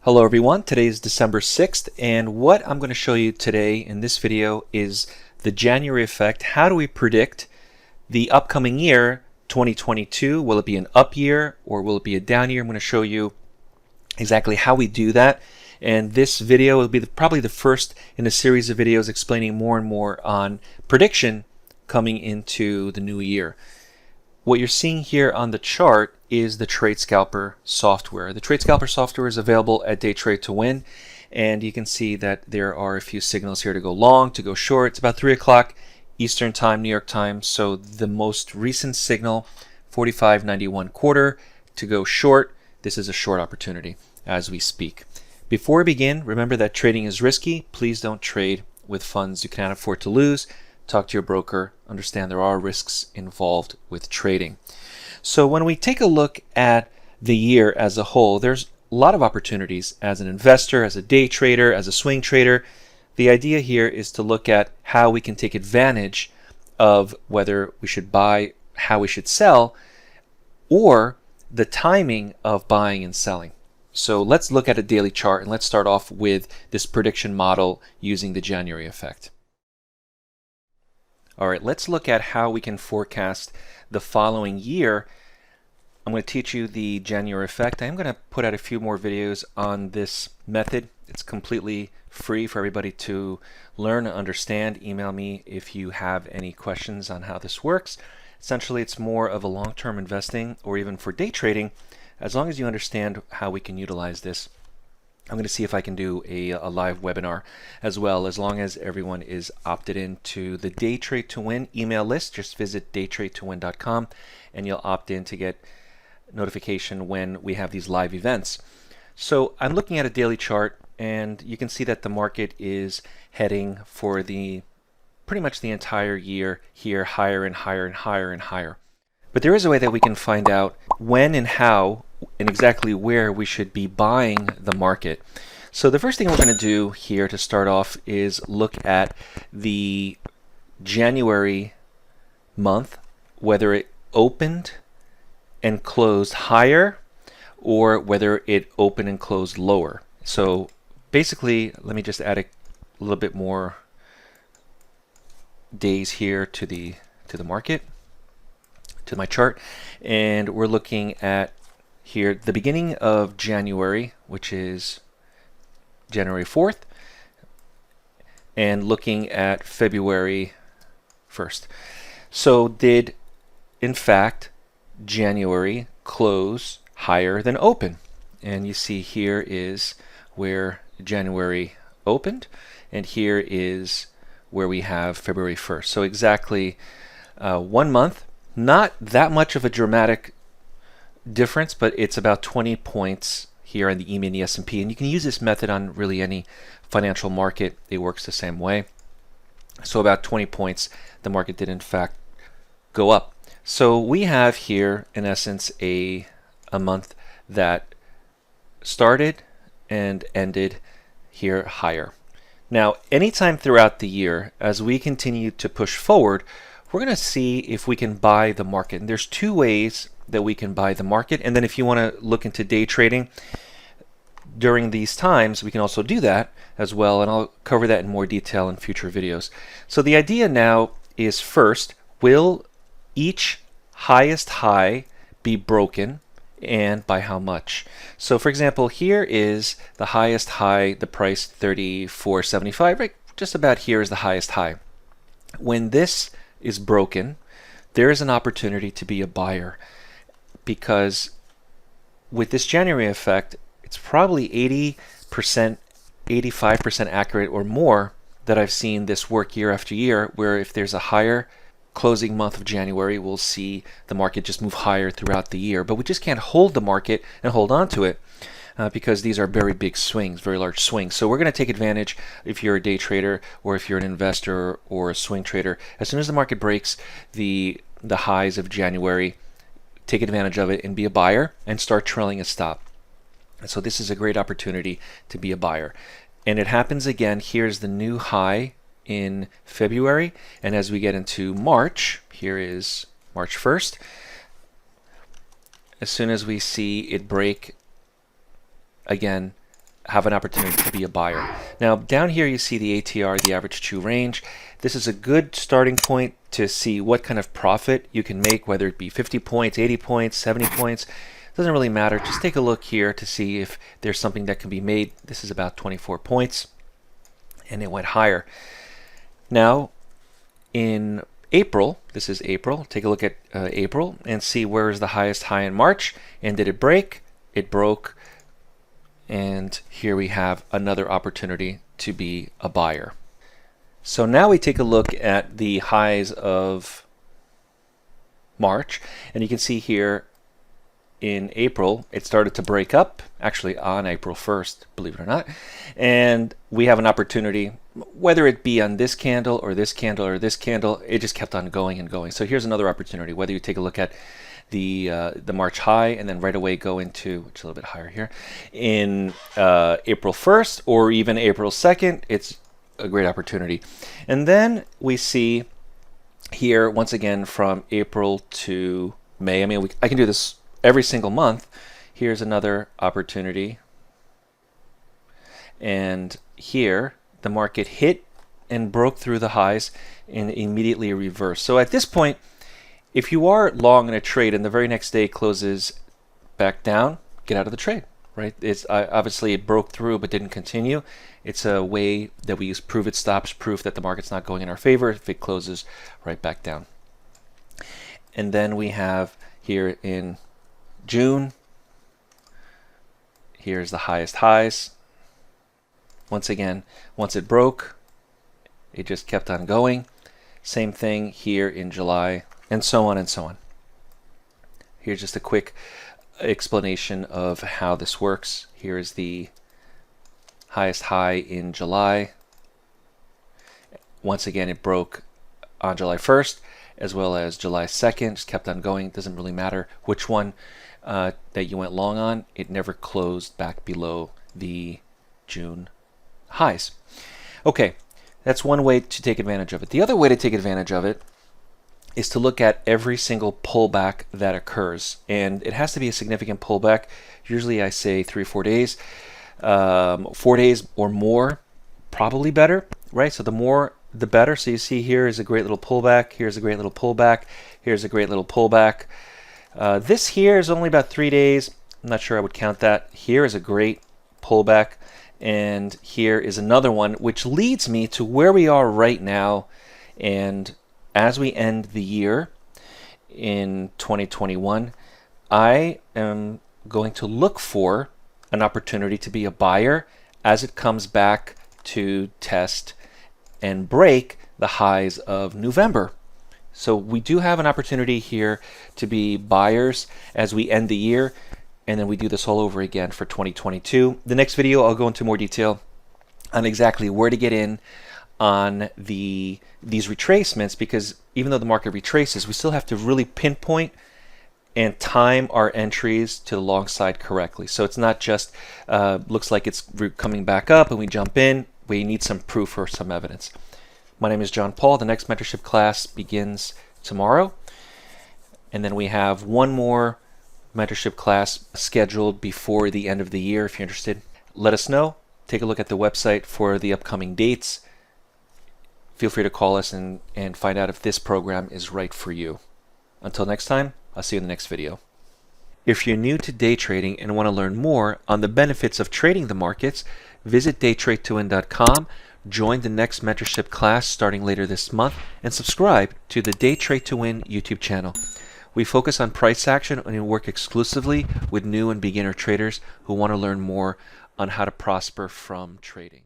Hello everyone, today is December 6th and what I'm going to show you today in this video is the January effect. How do we predict the upcoming year 2022? Will it be an up year or will it be a down year? I'm going to show you exactly how we do that, and this video will be probably the first in a series of videos explaining more and more on prediction coming into the new year. What you're seeing here on the chart is the Trade Scalper software. The Trade Scalper software is available at Day Trade to Win, and you can see that there are a few signals here to go long, to go short. It's about 3 o'clock Eastern Time, New York time, so the most recent signal, 45.91 quarter, to go short. This is a short opportunity as we speak. Before we begin, remember that trading is risky. Please don't trade with funds you cannot afford to lose. Talk to your broker. Understand there are risks involved with trading. So when we take a look at the year as a whole, there's a lot of opportunities as an investor, as a day trader, as a swing trader. The idea here is to look at how we can take advantage of whether we should buy, how we should sell, or the timing of buying and selling. So let's look at a daily chart, and let's start off with this prediction model using the January effect. All right, let's look at how we can forecast the following year. I'm going to teach you the January effect. I'm going to put out a few more videos on this method. It's completely free for everybody to learn and understand. Email me if you have any questions on how this works. Essentially, it's more of a long-term investing or even for day trading, as long as you understand how we can utilize this. I'm going to see if I can do a live webinar as well, as long as everyone is opted into the Day Trade to Win email list. Just visit daytradetowin.com and you'll opt in to get notification when we have these live events. So I'm looking at a daily chart, and you can see that the market is heading for pretty much the entire year here, higher and higher and higher and higher. But there is a way that we can find out when and how and exactly where we should be buying the market. So the first thing we're going to do here to start off is look at the January month, whether it opened and closed higher or whether it opened and closed lower. So basically, let me just add a little bit more days here to the market, to my chart, and we're looking at here the beginning of January, which is January 4th, and looking at February 1st. So did, in fact, January close higher than open? And you see here is where January opened, and here is where we have February 1st. So exactly 1 month, not that much of a dramatic difference, but it's about 20 points here on the EMA and the S&P, and you can use this method on really any financial market. It works the same way. So about 20 points the market did in fact go up. So we have here in essence a month that started and ended here higher. Now anytime throughout the year, as we continue to push forward, we're going to see if we can buy the market. And there's two ways that we can buy the market. And then if you want to look into day trading during these times, we can also do that as well. And I'll cover that in more detail in future videos. So the idea now is, first, will each highest high be broken, and by how much? So for example, here is the highest high, the price 34.75, right? Just about here is the highest high. When this is broken, there is an opportunity to be a buyer, because with this January effect, it's probably 80%, 85% accurate or more that I've seen this work year after year, where if there's a higher closing month of January, we'll see the market just move higher throughout the year. But we just can't hold the market and hold on to it because these are very big swings, very large swings. So we're going to take advantage, if you're a day trader or if you're an investor or a swing trader, as soon as the market breaks the highs of January, take advantage of it and be a buyer and start trailing a stop. And so this is a great opportunity to be a buyer. And it happens again. Here's the new high in February, and as we get into March, here is March 1st, as soon as we see it break again have an opportunity to be a buyer. Now down here you see the ATR, the average true range. This is a good starting point to see what kind of profit you can make, whether it be 50 points, 80 points, 70 points. Doesn't really matter. Just take a look here to see if there's something that can be made. This is about 24 points and it went higher. Now in April, this is April, take a look at April and see where is the highest high in March, and did it break? It broke, and here we have another opportunity to be a buyer. So now we take a look at the highs of March, and you can see here in April it started to break up, actually on April 1st, believe it or not, and we have an opportunity, whether it be on this candle or this candle or this candle, it just kept on going and going. So here's another opportunity, whether you take a look at the March high and then right away go into, which is a little bit higher here, in April 1st or even April 2nd, it's a great opportunity. And then we see here once again from April to May. I mean, I can do this every single month. Here's another opportunity, and here the market hit and broke through the highs and immediately reversed. So at this point, if you are long in a trade and the very next day closes back down, get out of the trade, right? It's obviously it broke through but didn't continue. It's a way that we use prove it stops, proof that the market's not going in our favor if it closes right back down. And then we have here in June, here's the highest highs. Once again, once it broke, it just kept on going. Same thing here in July, and so on and so on. Here's just a quick explanation of how this works. Here is the highest high in July. Once again, it broke on July 1st as well as July 2nd. Just kept on going. It doesn't really matter which one that you went long on. It never closed back below the June highs. Okay, that's one way to take advantage of it. The other way to take advantage of it is to look at every single pullback that occurs, and it has to be a significant pullback. Usually I say 3 or 4 days. 4 days or more, probably better, right? So the more the better. So you see here is a great little pullback, here's a great little pullback, here's a great little pullback. This here is only about 3 days. I'm not sure I would count that. Here is a great pullback, and here is another one, which leads me to where we are right now. And as we end the year in 2021, I am going to look for an opportunity to be a buyer as it comes back to test and break the highs of November. So we do have an opportunity here to be buyers as we end the year, and then we do this all over again for 2022. The next video, I'll go into more detail on exactly where to get in on these retracements, because even though the market retraces, we still have to really pinpoint and time our entries to the long side correctly. So it's not just looks like it's coming back up and we jump in. We need some proof or some evidence. My name is John Paul. The next mentorship class begins tomorrow, and then we have one more mentorship class scheduled before the end of the year. If you're interested, let us know. Take a look at the website for the upcoming dates. Feel free to call us and find out if this program is right for you. Until next time, I'll see you in the next video. If you're new to day trading and want to learn more on the benefits of trading the markets, visit daytradetowin.com, join the next mentorship class starting later this month, and subscribe to the Day Trade to Win YouTube channel. We focus on price action and work exclusively with new and beginner traders who want to learn more on how to prosper from trading.